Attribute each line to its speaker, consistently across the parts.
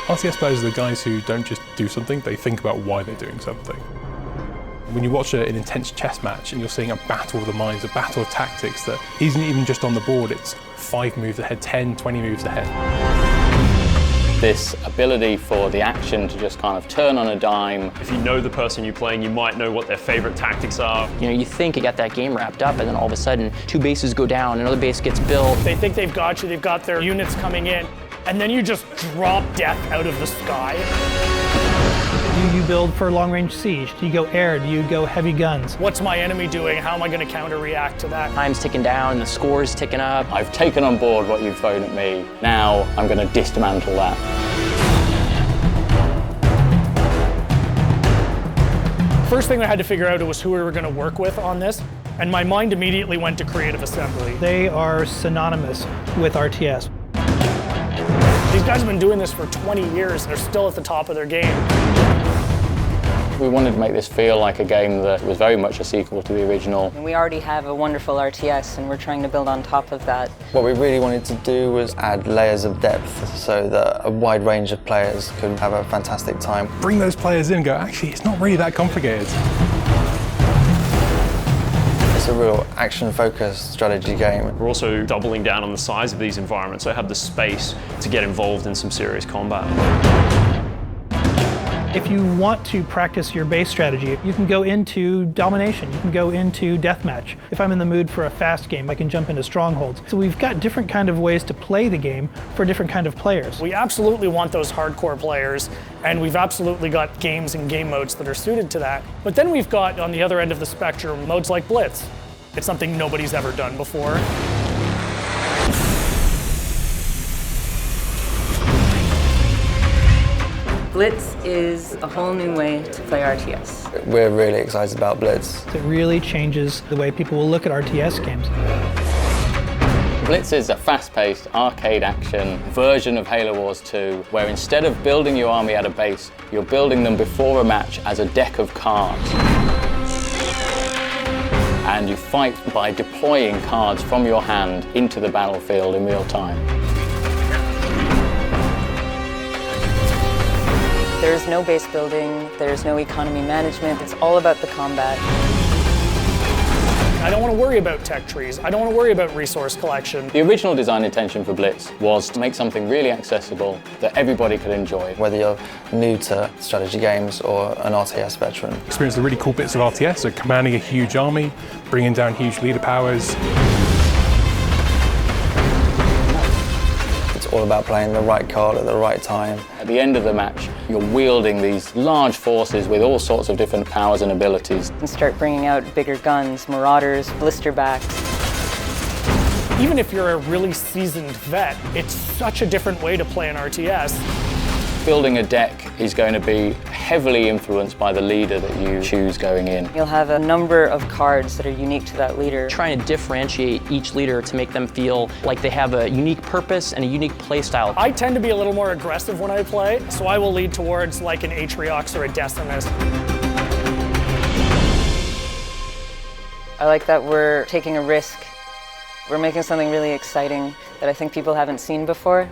Speaker 1: RTS players are the guys who don't just do something, they think about why they're doing something. When you watch an intense chess match and you're seeing a battle of the minds, a battle of tactics that isn't even just on the board, it's 5 moves ahead, 10, 20 moves ahead.
Speaker 2: This ability for the action to just kind of turn on a dime.
Speaker 3: If you know the person you're playing, you might know what their favorite tactics are.
Speaker 4: You know, you think you got that game wrapped up, and then all of a sudden, 2 bases go down, another base gets built.
Speaker 5: They think they've got you, they've got their units coming in, and then you just drop death out of the sky.
Speaker 6: Do you build for long-range siege? Do you go air? Do you go heavy guns?
Speaker 5: What's my enemy doing? How am I going to counter-react to that?
Speaker 4: Time's ticking down, the score's ticking up.
Speaker 2: I've taken on board what you've thrown at me. Now I'm going to dismantle that.
Speaker 5: First thing I had to figure out was who we were going to work with on this, and my mind immediately went to creative assembly.
Speaker 6: They are synonymous with RTS.
Speaker 5: These guys have been doing this for 20 years. They're still at the top of their game.
Speaker 2: We wanted to make this feel like a game that was very much a sequel to the original.
Speaker 7: We already have a wonderful RTS, and we're trying to build on top of that.
Speaker 8: What we really wanted to do was add layers of depth so that a wide range of players could have a fantastic time.
Speaker 1: Bring those players in and go, actually, it's not really that complicated.
Speaker 8: It's a real action-focused strategy game.
Speaker 3: We're also doubling down on the size of these environments, so I have the space to get involved in some serious combat.
Speaker 6: If you want to practice your base strategy, you can go into domination, you can go into deathmatch. If I'm in the mood for a fast game, I can jump into strongholds. So we've got different kind of ways to play the game for different kind of players.
Speaker 5: We absolutely want those hardcore players, and we've absolutely got games and game modes that are suited to that. But then we've got, on the other end of the spectrum, modes like Blitz. It's something nobody's ever done before.
Speaker 7: Blitz is a whole new way to play RTS.
Speaker 8: We're really excited about Blitz.
Speaker 6: It really changes the way people will look at RTS games.
Speaker 2: Blitz is a fast-paced arcade action version of Halo Wars 2, where instead of building your army at a base, you're building them before a match as a deck of cards. And you fight by deploying cards from your hand into the battlefield in real time.
Speaker 7: There's no base building, there's no economy management, it's all about the combat.
Speaker 5: I don't want to worry about tech trees. I don't want to worry about resource collection.
Speaker 2: The original design intention for Blitz was to make something really accessible that everybody could enjoy.
Speaker 8: Whether you're new to strategy games or an RTS veteran.
Speaker 1: Experience the really cool bits of RTS, so commanding a huge army, bringing down huge leader powers.
Speaker 8: It's all about playing the right card at the right time.
Speaker 2: At the end of the match, you're wielding these large forces with all sorts of different powers and abilities.
Speaker 7: And start bringing out bigger guns, marauders, blisterbacks.
Speaker 5: Even if you're a really seasoned vet, it's such a different way to play an RTS.
Speaker 2: Building a deck is going to be heavily influenced by the leader that you choose going in.
Speaker 7: You'll have a number of cards that are unique to that leader.
Speaker 4: Trying to differentiate eeach leader to make them feel like they have a unique purpose and a unique play style.
Speaker 5: I tend to be a little more aggressive when I play, so I will lead towards like an Atriox or a Decimus.
Speaker 7: I like that we're taking a risk. We're making something really exciting that I think people haven't seen before.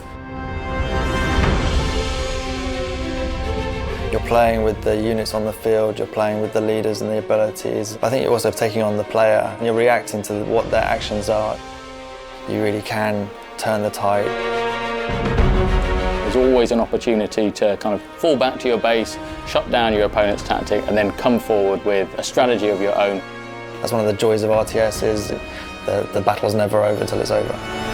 Speaker 8: You're playing with the units on the field, you're playing with the leaders and the abilities. I think you're also taking on the player, and you're reacting to what their actions are. You really can turn the tide.
Speaker 2: There's always an opportunity to kind of fall back to your base, shut down your opponent's tactic, and then come forward with a strategy of your own.
Speaker 8: That's one of the joys of RTS, is the battle's never over till it's over.